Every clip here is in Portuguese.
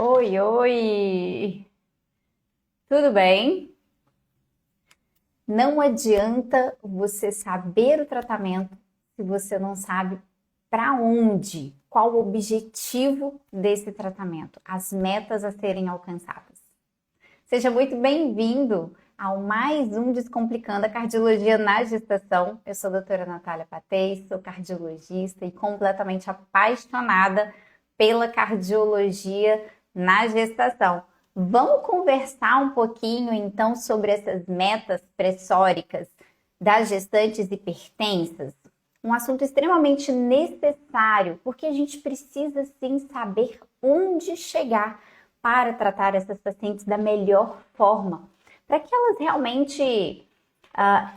Oi, oi! Tudo bem? Não adianta você saber o tratamento se você não sabe para onde, qual o objetivo desse tratamento, as metas a serem alcançadas. Seja muito bem-vindo ao mais um Descomplicando a Cardiologia na Gestação. Eu sou a doutora Natália Patez, sou cardiologista e completamente apaixonada pela cardiologia na gestação. Vamos conversar um pouquinho então sobre essas metas pressóricas das gestantes hipertensas? Um assunto extremamente necessário, porque a gente precisa sim saber onde chegar para tratar essas pacientes da melhor forma, para que elas realmente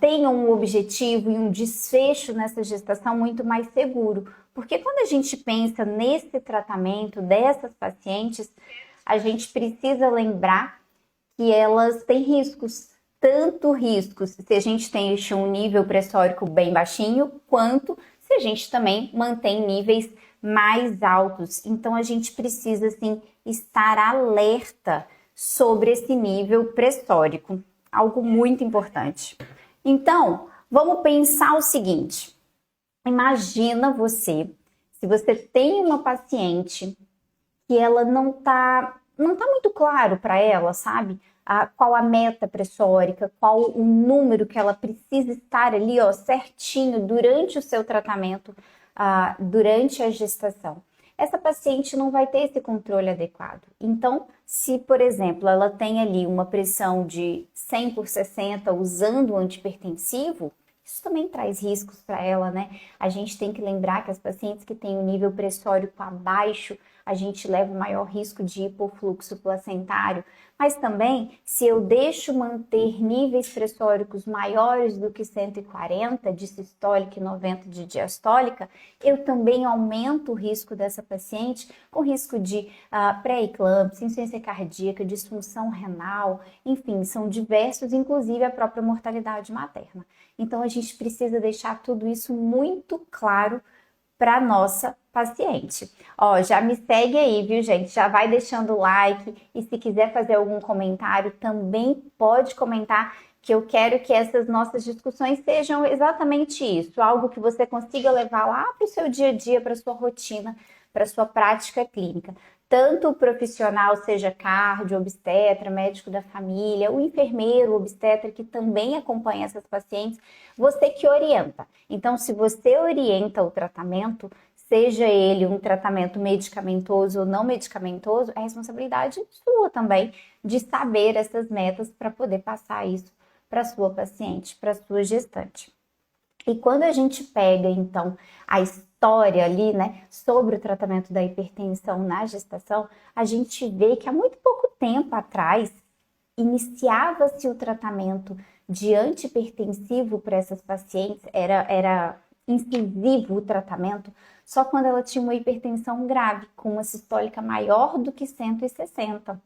tenham um objetivo e um desfecho nessa gestação muito mais seguro. Porque quando a gente pensa nesse tratamento dessas pacientes, a gente precisa lembrar que elas têm riscos, tanto riscos se a gente tem um nível pressórico bem baixinho, quanto se a gente também mantém níveis mais altos. Então a gente precisa sim estar alerta sobre esse nível pressórico, algo muito importante. Então, vamos pensar o seguinte: imagina você, se você tem uma paciente que ela não tá muito claro para ela, sabe? Qual a meta pressórica, qual o número que ela precisa estar ali, ó, certinho durante o seu tratamento, durante a gestação. Essa paciente não vai ter esse controle adequado. Então, se, por exemplo, ela tem ali uma pressão de 100 por 60 usando o antihipertensivo, isso também traz riscos para ela, né? A gente tem que lembrar que as pacientes que têm o nível pressórico abaixo, a gente leva o maior risco de hipofluxo placentário. Mas também, se eu deixo manter níveis pressóricos maiores do que 140 de sistólica e 90 de diastólica, eu também aumento o risco dessa paciente com risco de pré-eclâmpsia, insuficiência cardíaca, disfunção renal, enfim, são diversos, inclusive a própria mortalidade materna. Então, a gente precisa deixar tudo isso muito claro para nossa paciente. Ó, já me segue aí, viu, gente? Já vai deixando o like e se quiser fazer algum comentário, também pode comentar, que eu quero que essas nossas discussões sejam exatamente isso, algo que você consiga levar lá para o seu dia a dia, para a sua rotina, para a sua prática clínica. Tanto o profissional, seja cardio, obstetra, médico da família, o enfermeiro, o obstetra, que também acompanha essas pacientes, você que orienta. Então, se você orienta o tratamento, seja ele um tratamento medicamentoso ou não medicamentoso, é responsabilidade sua também de saber essas metas para poder passar isso para sua paciente, para sua gestante. E quando a gente pega, então, a história ali, né, sobre o tratamento da hipertensão na gestação, a gente vê que há muito pouco tempo atrás iniciava-se o tratamento de antihipertensivo para essas pacientes, era incisivo o tratamento, só quando ela tinha uma hipertensão grave, com uma sistólica maior do que 160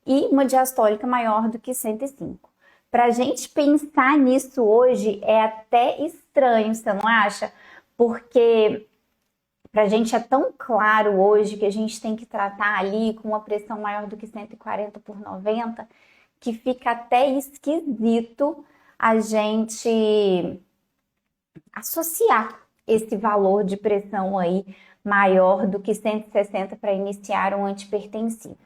e uma diastólica maior do que 105. Para a gente pensar nisso hoje é até estranho, você não acha? Porque para a gente é tão claro hoje que a gente tem que tratar ali com uma pressão maior do que 140 por 90, que fica até esquisito a gente associar esse valor de pressão aí maior do que 160 para iniciar um antihipertensivo.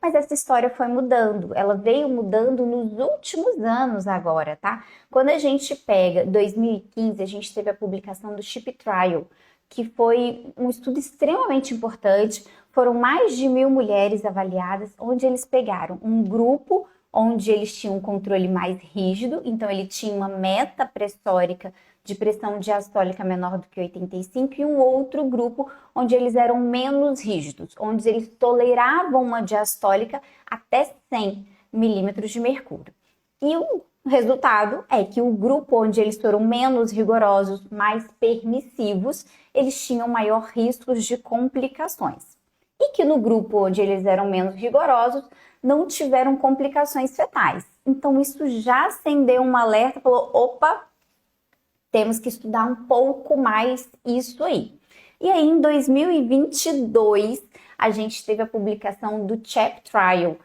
Mas essa história foi mudando, ela veio mudando nos últimos anos agora, tá? Quando a gente pega 2015, a gente teve a publicação do CHIP Trial, que foi um estudo extremamente importante. Foram mais de 1.000 mulheres avaliadas, onde eles pegaram um grupo onde eles tinham um controle mais rígido, então ele tinha uma meta pressórica de pressão diastólica menor do que 85 e um outro grupo onde eles eram menos rígidos, onde eles toleravam uma diastólica até 100 milímetros de mercúrio. E o resultado é que o grupo onde eles foram menos rigorosos, mais permissivos, eles tinham maior risco de complicações. E que no grupo onde eles eram menos rigorosos, não tiveram complicações fetais. Então isso já acendeu um alerta, falou, opa, temos que estudar um pouco mais isso aí. E aí, em 2022, a gente teve a publicação do CHAP Trial,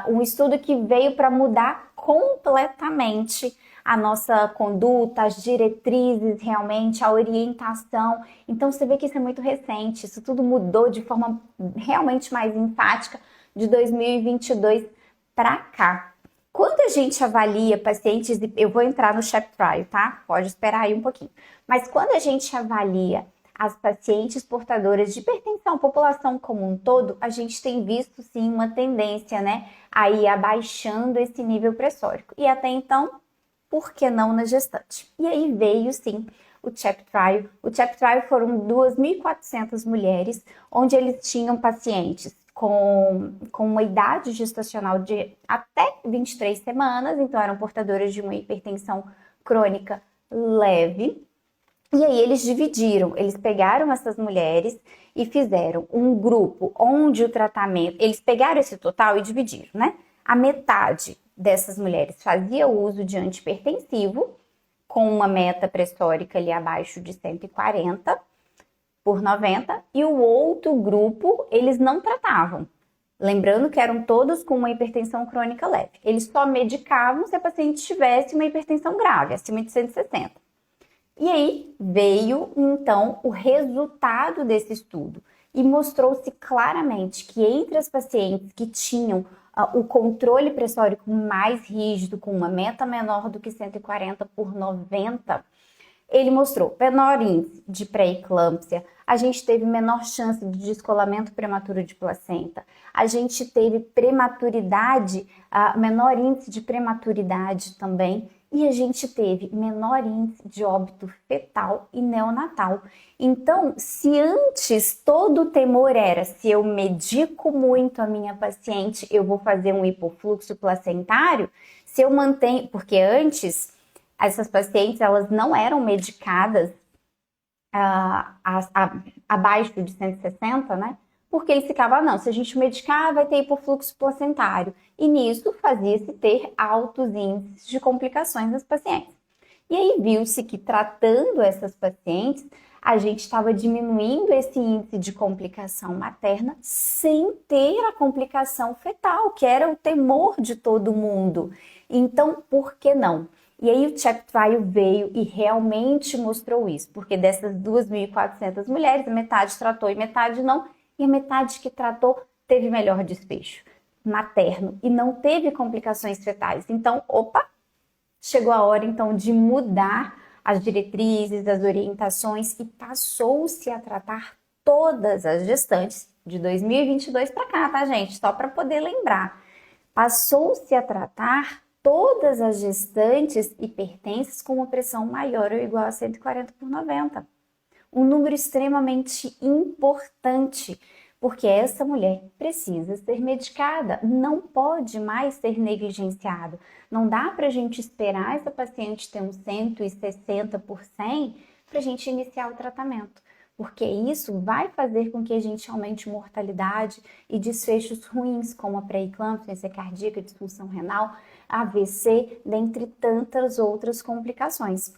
um estudo que veio para mudar completamente a nossa conduta, as diretrizes, realmente, a orientação. Então, você vê que isso é muito recente, isso tudo mudou de forma realmente mais enfática de 2022 para cá. Quando a gente avalia pacientes, eu vou entrar no CHAP Trial, tá? Pode esperar aí um pouquinho. Mas quando a gente avalia as pacientes portadoras de hipertensão, população como um todo, a gente tem visto sim uma tendência, né, a ir abaixando esse nível pressórico. E até então, por que não na gestante? E aí veio sim o CHAP Trial. O CHAP Trial foram 2.400 mulheres, onde eles tinham pacientes com uma idade gestacional de até 23 semanas, então eram portadoras de uma hipertensão crônica leve. E aí eles dividiram, eles pegaram essas mulheres e fizeram um grupo onde o tratamento, eles pegaram esse total e dividiram, né? A metade dessas mulheres fazia uso de antihipertensivo, com uma meta pressórica ali abaixo de 140/90, e o outro grupo eles não tratavam. Lembrando que eram todos com uma hipertensão crônica leve. Eles só medicavam se a paciente tivesse uma hipertensão grave, acima de 160. E aí veio, então, o resultado desse estudo e mostrou-se claramente que entre as pacientes que tinham o controle pressórico mais rígido, com uma meta menor do que 140/90, ele mostrou menor índice de pré-eclâmpsia, a gente teve menor chance de descolamento prematuro de placenta, a gente teve prematuridade, menor índice de prematuridade também, e a gente teve menor índice de óbito fetal e neonatal. Então, se antes todo o temor era, se eu medico muito a minha paciente, eu vou fazer um hipofluxo placentário, se eu mantenho, porque antes essas pacientes elas não eram medicadas abaixo de 160, né? Porque eles ficavam, não, se a gente medicar, vai ter hipofluxo placentário. E nisso fazia-se ter altos índices de complicações nas pacientes. E aí viu-se que tratando essas pacientes, a gente estava diminuindo esse índice de complicação materna sem ter a complicação fetal, que era o temor de todo mundo. Então, por que não? E aí o CHAP Trial veio e realmente mostrou isso, porque dessas 2.400 mulheres, metade tratou e metade não, e a metade que tratou teve melhor desfecho materno e não teve complicações fetais. Então, opa, chegou a hora então de mudar as diretrizes, as orientações e passou-se a tratar todas as gestantes de 2022 para cá, tá, gente? Só para poder lembrar. Passou-se a tratar todas as gestantes hipertensas com uma pressão maior ou igual a 140/90. Um número extremamente importante, porque essa mulher precisa ser medicada, não pode mais ser negligenciado. Não dá para a gente esperar essa paciente ter um 160/100 para a gente iniciar o tratamento, porque isso vai fazer com que a gente aumente mortalidade e desfechos ruins, como a pré-eclâmpsia, cardíaca, disfunção renal, AVC, dentre tantas outras complicações.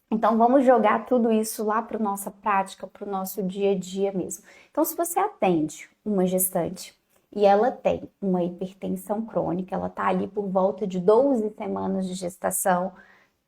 Então, vamos jogar tudo isso lá para a nossa prática, para o nosso dia a dia mesmo. Então, se você atende uma gestante e ela tem uma hipertensão crônica, ela está ali por volta de 12 semanas de gestação,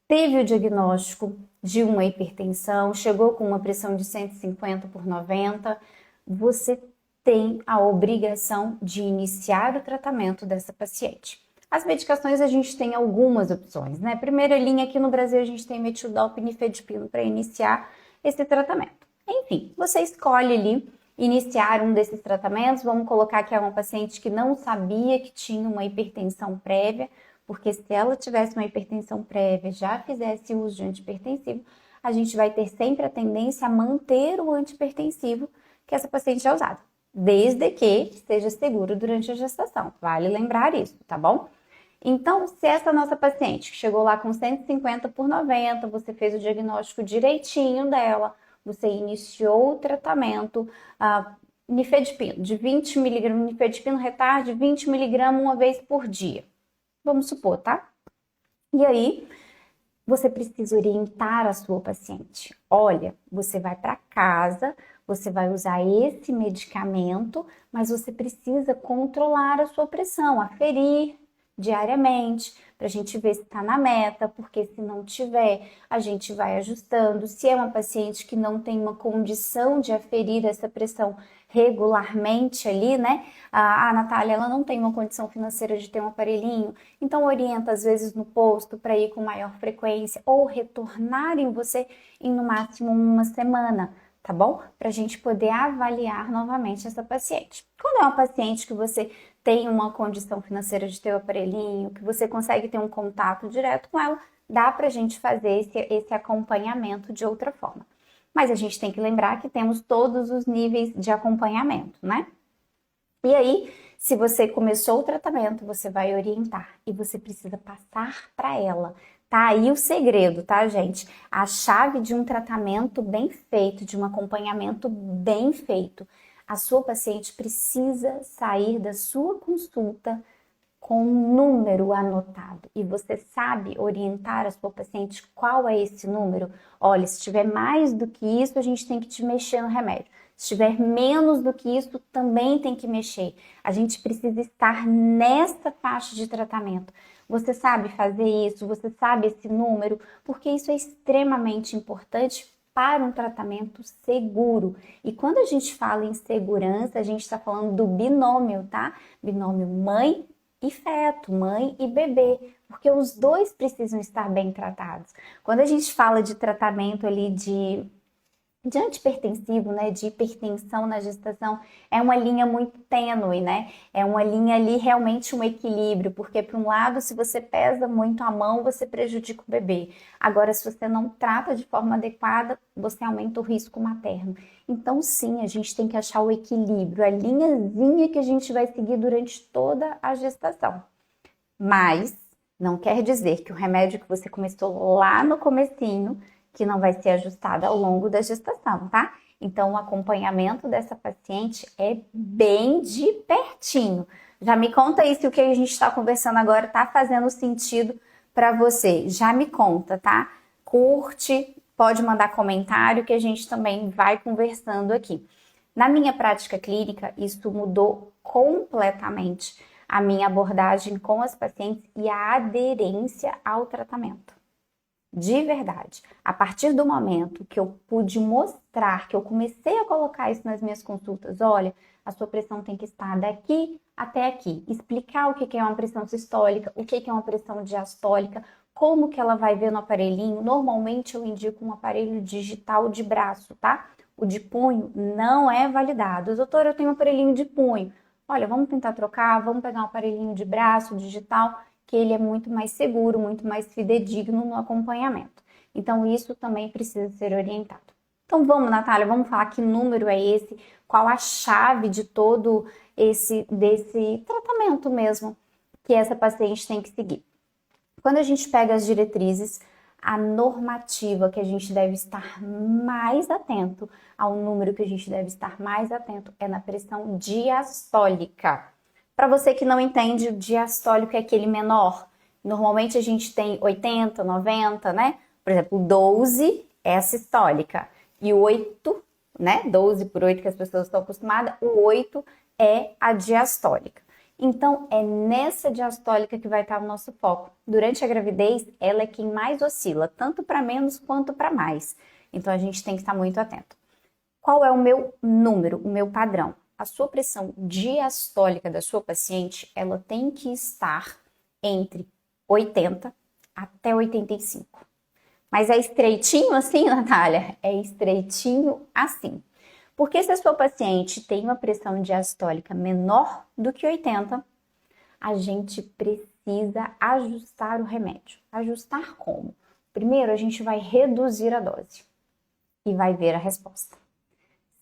teve o diagnóstico de uma hipertensão, chegou com uma pressão de 150/90, você tem a obrigação de iniciar o tratamento dessa paciente. As medicações a gente tem algumas opções, né? Primeira linha aqui no Brasil a gente tem metildopa e nifedipino para iniciar esse tratamento. Enfim, você escolhe ali iniciar um desses tratamentos. Vamos colocar que é uma paciente que não sabia que tinha uma hipertensão prévia, porque se ela tivesse uma hipertensão prévia, já fizesse uso de antihipertensivo, a gente vai ter sempre a tendência a manter o antihipertensivo que essa paciente já usado, desde que esteja seguro durante a gestação. Vale lembrar isso, tá bom? Então, se essa nossa paciente que chegou lá com 150/90, você fez o diagnóstico direitinho dela, você iniciou o tratamento, nifedipino, de 20 mg, nifedipino retard, 20 mg uma vez por dia. Vamos supor, tá? E aí, você precisa orientar a sua paciente. Olha, você vai para casa, você vai usar esse medicamento, mas você precisa controlar a sua pressão, aferir diariamente, para a gente ver se está na meta, porque se não tiver, a gente vai ajustando. Se é uma paciente que não tem uma condição de aferir essa pressão regularmente ali, né? A Natália, ela não tem uma condição financeira de ter um aparelhinho, então orienta às vezes no posto para ir com maior frequência ou retornar em você em no máximo uma semana, tá bom? Para a gente poder avaliar novamente essa paciente. Quando é uma paciente que você tem uma condição financeira de ter o aparelhinho, que você consegue ter um contato direto com ela, dá pra gente fazer esse acompanhamento de outra forma. Mas a gente tem que lembrar que temos todos os níveis de acompanhamento, né? E aí, se você começou o tratamento, você vai orientar e você precisa passar para ela. Tá aí o segredo, tá, gente? A chave de um tratamento bem feito, de um acompanhamento bem feito. A sua paciente precisa sair da sua consulta com um número anotado. E você sabe orientar a sua paciente qual é esse número? Olha, se tiver mais do que isso, a gente tem que te mexer no remédio. Se tiver menos do que isso, também tem que mexer. A gente precisa estar nessa faixa de tratamento. Você sabe fazer isso? Você sabe esse número? Porque isso é extremamente importante para um tratamento seguro. E quando a gente fala em segurança, a gente está falando do binômio, tá? Binômio mãe e feto, mãe e bebê, porque os dois precisam estar bem tratados. Quando a gente fala de tratamento ali de antipertensivo, né, de hipertensão na gestação, é uma linha muito tênue, né? É uma linha ali realmente um equilíbrio, porque por um lado, se você pesa muito a mão, você prejudica o bebê. Agora, se você não trata de forma adequada, você aumenta o risco materno. Então, sim, a gente tem que achar o equilíbrio, a linhazinha que a gente vai seguir durante toda a gestação. Mas não quer dizer que o remédio que você começou lá no comecinho que não vai ser ajustada ao longo da gestação, tá? Então, o acompanhamento dessa paciente é bem de pertinho. Já me conta aí se o que a gente está conversando agora está fazendo sentido para você. Já me conta, tá? Curte, pode mandar comentário que a gente também vai conversando aqui. Na minha prática clínica, isso mudou completamente a minha abordagem com as pacientes e a aderência ao tratamento. De verdade, a partir do momento que eu pude mostrar, que eu comecei a colocar isso nas minhas consultas, olha, a sua pressão tem que estar daqui até aqui, explicar o que é uma pressão sistólica, o que é uma pressão diastólica, como que ela vai ver no aparelhinho. Normalmente eu indico um aparelho digital de braço, tá? O de punho não é validado. Doutor, eu tenho um aparelhinho de punho. Olha, vamos tentar trocar, vamos pegar um aparelhinho de braço digital, que ele é muito mais seguro, muito mais fidedigno no acompanhamento. Então, isso também precisa ser orientado. Então, vamos, Natália, vamos falar que número é esse, qual a chave de todo desse tratamento mesmo que essa paciente tem que seguir. Quando a gente pega as diretrizes, a normativa que a gente deve estar mais atento, ao número que a gente deve estar mais atento, é na pressão diastólica. Para você que não entende, o diastólico é aquele menor. Normalmente a gente tem 80, 90, né? Por exemplo, 12 é a sistólica. E o 8, né? 12 por 8 que as pessoas estão acostumadas, o 8 é a diastólica. Então, é nessa diastólica que vai estar o nosso foco. Durante a gravidez, ela é quem mais oscila, tanto para menos quanto para mais. Então, a gente tem que estar muito atento. Qual é o meu número, o meu padrão? A sua pressão diastólica da sua paciente, ela tem que estar entre 80 até 85. Mas é estreitinho assim, Natália? É estreitinho assim. Porque se a sua paciente tem uma pressão diastólica menor do que 80, a gente precisa ajustar o remédio. Ajustar como? Primeiro, a gente vai reduzir a dose e vai ver a resposta.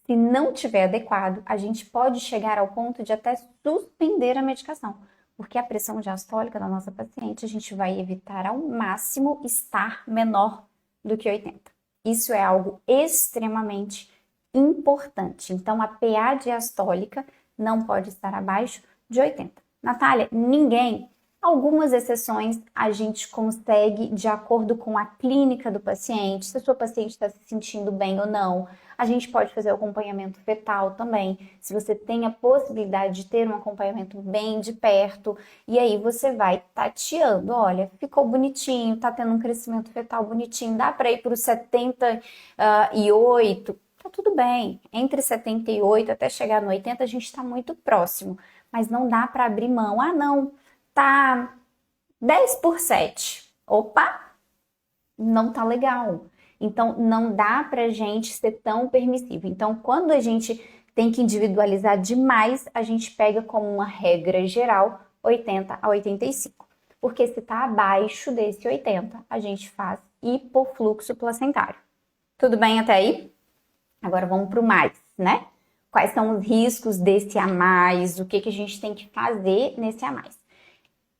Se não tiver adequado, a gente pode chegar ao ponto de até suspender a medicação, porque a pressão diastólica da nossa paciente a gente vai evitar ao máximo estar menor do que 80. Isso é algo extremamente importante. Então, a PA diastólica não pode estar abaixo de 80. Natália, ninguém Algumas exceções a gente consegue de acordo com a clínica do paciente, se a sua paciente está se sentindo bem ou não. A gente pode fazer o acompanhamento fetal também, se você tem a possibilidade de ter um acompanhamento bem de perto, e aí você vai tateando, olha, ficou bonitinho, tá tendo um crescimento fetal bonitinho, dá para ir para os 78, tá tudo bem. Entre 78 até chegar no 80 a gente está muito próximo, mas não dá para abrir mão. Ah, não, tá 10 por 7. Opa, não tá legal. Então, não dá pra gente ser tão permissivo. Então, quando a gente tem que individualizar demais, a gente pega como uma regra geral 80 a 85. Porque se tá abaixo desse 80, a gente faz hipofluxo placentário. Tudo bem até aí? Agora vamos pro mais, né? Quais são os riscos desse a mais? O que a gente tem que fazer nesse a mais?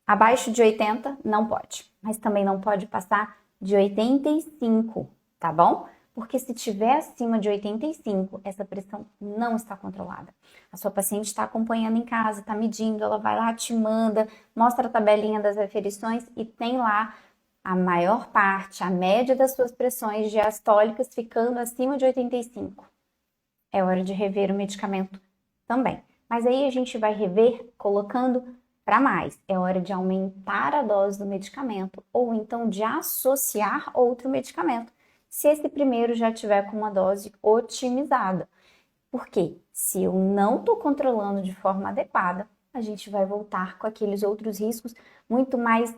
Abaixo de 80 não pode, mas também não pode passar de 85, tá bom? Porque se tiver acima de 85, essa pressão não está controlada. A sua paciente está acompanhando em casa, está medindo, ela vai lá, te manda, mostra a tabelinha das aferições e tem lá a maior parte, a média das suas pressões diastólicas ficando acima de 85. É hora de rever o medicamento também. Mas aí a gente vai rever colocando para mais. É hora de aumentar a dose do medicamento ou então de associar outro medicamento, se esse primeiro já tiver com uma dose otimizada. Porque se eu não estou controlando de forma adequada, a gente vai voltar com aqueles outros riscos muito mais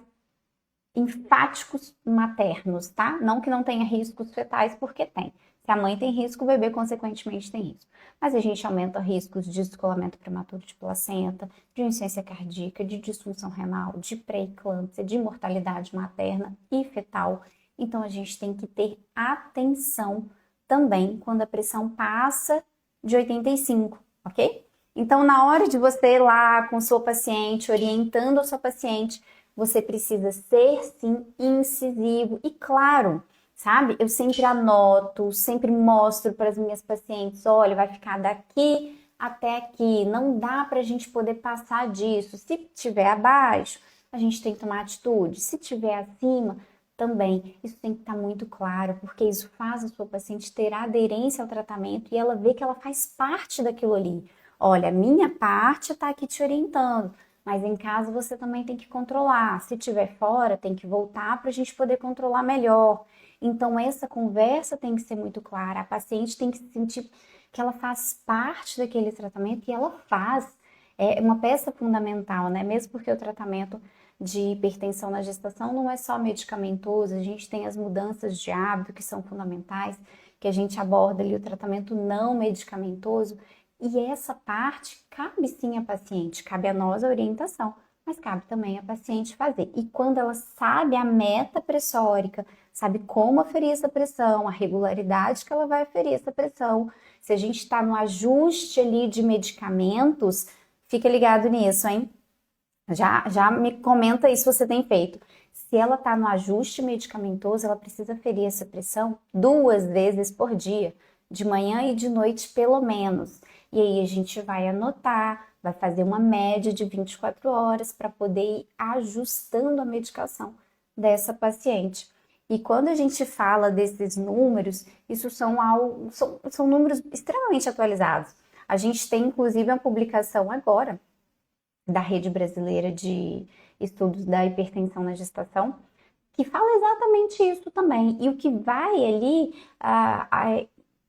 enfáticos maternos, tá? Não que não tenha riscos fetais, porque tem. Se a mãe tem risco, o bebê consequentemente tem risco. Mas a gente aumenta riscos de descolamento prematuro de placenta, de insuficiência cardíaca, de disfunção renal, de pré-eclâmpsia, de mortalidade materna e fetal. Então a gente tem que ter atenção também quando a pressão passa de 85, ok? Então na hora de você ir lá com sua paciente, orientando a sua paciente, você precisa ser, sim, incisivo e claro, sabe? Eu sempre anoto, sempre mostro para as minhas pacientes, olha, vai ficar daqui até aqui, não dá para a gente poder passar disso. Se tiver abaixo, a gente tem que tomar atitude. Se tiver acima, também. Isso tem que estar muito claro, porque isso faz a sua paciente ter aderência ao tratamento e ela vê que ela faz parte daquilo ali. Olha, a minha parte está aqui te orientando. Mas em casa você também tem que controlar. Se estiver fora, tem que voltar para a gente poder controlar melhor. Então, essa conversa tem que ser muito clara. A paciente tem que sentir que ela faz parte daquele tratamento e ela faz. É uma peça fundamental, né? Mesmo porque o tratamento de hipertensão na gestação não é só medicamentoso, a gente tem as mudanças de hábito que são fundamentais, que a gente aborda ali o tratamento não medicamentoso. E essa parte cabe sim à paciente, cabe a nós a orientação, mas cabe também à paciente fazer. E quando ela sabe a meta pressórica, sabe como aferir essa pressão, a regularidade que ela vai aferir essa pressão, se a gente está no ajuste ali de medicamentos, fica ligado nisso, hein? Já me comenta aí se você tem feito. Se ela está no ajuste medicamentoso, ela precisa aferir essa pressão 2 vezes por dia, de manhã e de noite pelo menos. E aí a gente vai anotar, vai fazer uma média de 24 horas para poder ir ajustando a medicação dessa paciente. E quando a gente fala desses números, isso são números extremamente atualizados. A gente tem inclusive uma publicação agora da Rede Brasileira de Estudos da Hipertensão na Gestação, que fala exatamente isso também. E o que vai ali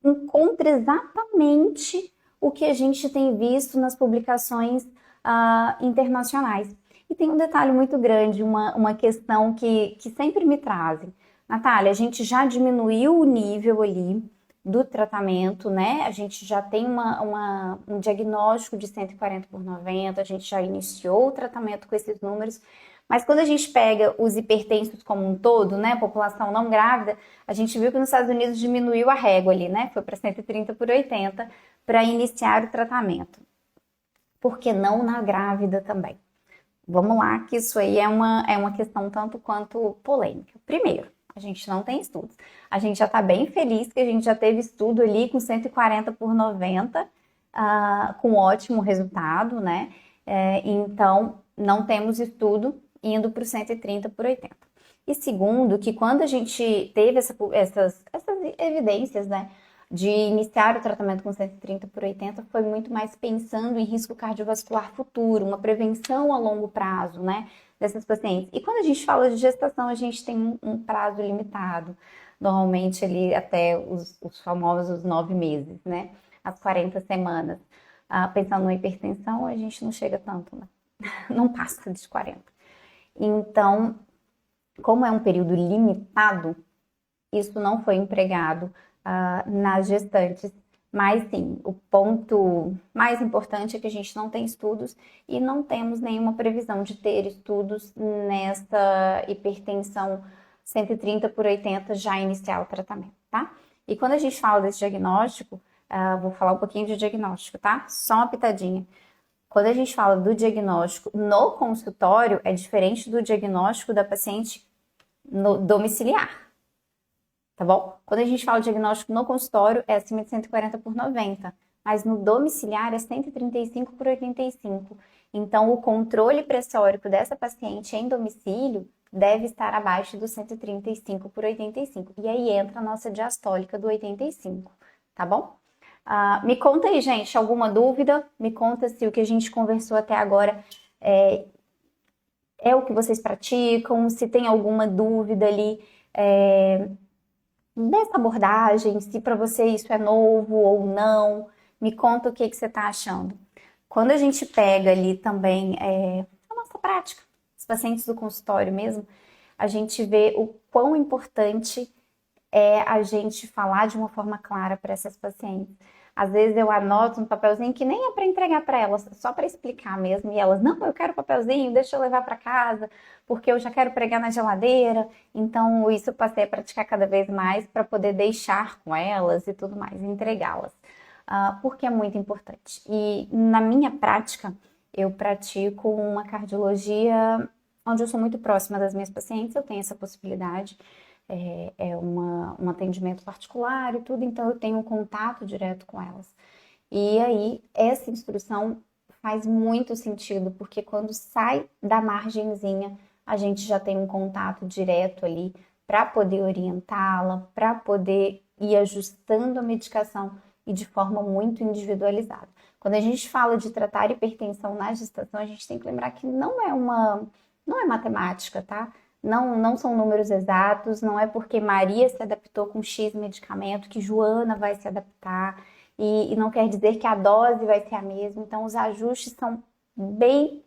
encontra exatamente o que a gente tem visto nas publicações internacionais. E tem um detalhe muito grande, uma questão que sempre me trazem. Natália, a gente já diminuiu o nível ali do tratamento, né? A gente já tem um diagnóstico de 140 por 90, a gente já iniciou o tratamento com esses números, mas quando a gente pega os hipertensos como um todo, né, população não grávida, a gente viu que nos Estados Unidos diminuiu a régua ali, né? Foi para 130 por 80 para iniciar o tratamento. Por que não na grávida também? Vamos lá, que isso aí é uma questão tanto quanto polêmica. Primeiro, a gente não tem estudos. A gente já está bem feliz que a gente já teve estudo ali com 140 por 90, com ótimo resultado, né? Então, não temos estudo indo para o 130 por 80. E segundo, que quando a gente teve essas evidências, né, de iniciar o tratamento com 130 por 80, foi muito mais pensando em risco cardiovascular futuro, uma prevenção a longo prazo, né, dessas pacientes. E quando a gente fala de gestação, a gente tem um prazo limitado, normalmente ali até os famosos 9 meses, né, as 40 semanas. Pensando na hipertensão, a gente não chega tanto, né? Não passa de 40. Então, como é um período limitado, isso não foi empregado nas gestantes. Mas sim, o ponto mais importante é que a gente não tem estudos e não temos nenhuma previsão de ter estudos nessa hipertensão 130 por 80 já iniciar o tratamento, tá? E quando a gente fala desse diagnóstico, vou falar um pouquinho de diagnóstico, tá? Só uma pitadinha. Quando a gente fala do diagnóstico no consultório, é diferente do diagnóstico da paciente no domiciliar, tá bom? Quando a gente fala de diagnóstico no consultório, é acima de 140 por 90, mas no domiciliar é 135 por 85. Então, o controle pressórico dessa paciente em domicílio deve estar abaixo do 135 por 85. E aí entra a nossa diastólica do 85, tá bom? Me conta aí, gente, alguma dúvida? Me conta se o que a gente conversou até agora é o que vocês praticam, se tem alguma dúvida ali dessa abordagem, se para você isso é novo ou não. Me conta o que você está achando. Quando a gente pega ali também a nossa prática, os pacientes do consultório mesmo, a gente vê o quão importante é a gente falar de uma forma clara para essas pacientes. Às vezes eu anoto um papelzinho que nem é para entregar para elas, só para explicar mesmo. E elas, não, eu quero papelzinho, deixa eu levar para casa, porque eu já quero pregar na geladeira. Então, isso eu passei a praticar cada vez mais para poder deixar com elas e tudo mais, entregá-las. Porque é muito importante. E na minha prática, eu pratico uma cardiologia onde eu sou muito próxima das minhas pacientes, eu tenho essa possibilidade. Um atendimento particular e tudo, então eu tenho um contato direto com elas. E aí, essa instrução faz muito sentido, porque quando sai da margenzinha, a gente já tem um contato direto ali para poder orientá-la, para poder ir ajustando a medicação e de forma muito individualizada. Quando a gente fala de tratar hipertensão na gestação, a gente tem que lembrar que não é matemática, tá? Não são números exatos, não é porque Maria se adaptou com X medicamento que Joana vai se adaptar, e não quer dizer que a dose vai ser a mesma. Então, os ajustes são bem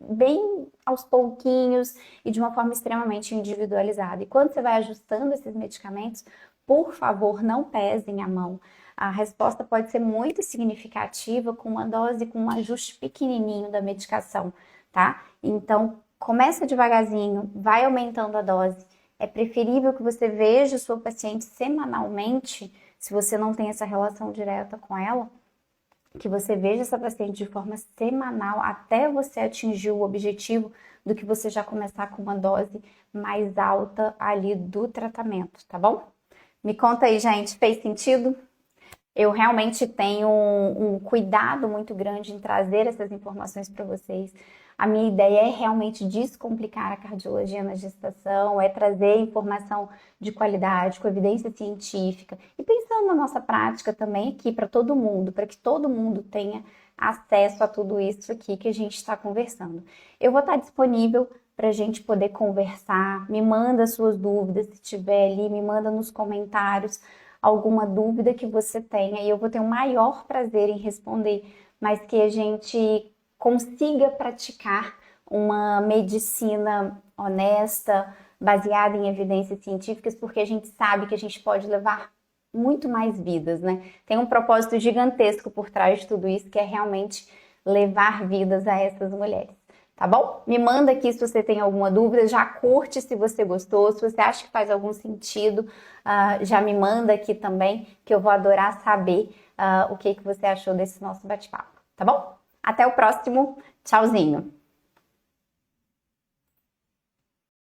aos pouquinhos e de uma forma extremamente individualizada. E quando você vai ajustando esses medicamentos, por favor, não pesem a mão. A resposta pode ser muito significativa com uma dose, com um ajuste pequenininho da medicação, tá? Então, começa devagarzinho, vai aumentando a dose. É preferível que você veja sua paciente semanalmente, se você não tem essa relação direta com ela, que você veja essa paciente de forma semanal até você atingir o objetivo do que você já começar com uma dose mais alta ali do tratamento, tá bom? Me conta aí, gente, fez sentido? Eu realmente tenho um cuidado muito grande em trazer essas informações para vocês. A minha ideia é realmente descomplicar a cardiologia na gestação, é trazer informação de qualidade, com evidência científica e pensando na nossa prática também aqui para todo mundo, para que todo mundo tenha acesso a tudo isso aqui que a gente está conversando. Eu vou estar disponível para a gente poder conversar, me manda suas dúvidas, se tiver ali, me manda nos comentários alguma dúvida que você tenha e eu vou ter o maior prazer em responder, mas que a gente consiga praticar uma medicina honesta, baseada em evidências científicas, porque a gente sabe que a gente pode levar muito mais vidas, né? Tem um propósito gigantesco por trás de tudo isso, que é realmente levar vidas a essas mulheres. Tá bom? Me manda aqui se você tem alguma dúvida, já curte se você gostou, se você acha que faz algum sentido, já me manda aqui também, que eu vou adorar saber o que você achou desse nosso bate-papo, tá bom? Até o próximo, tchauzinho!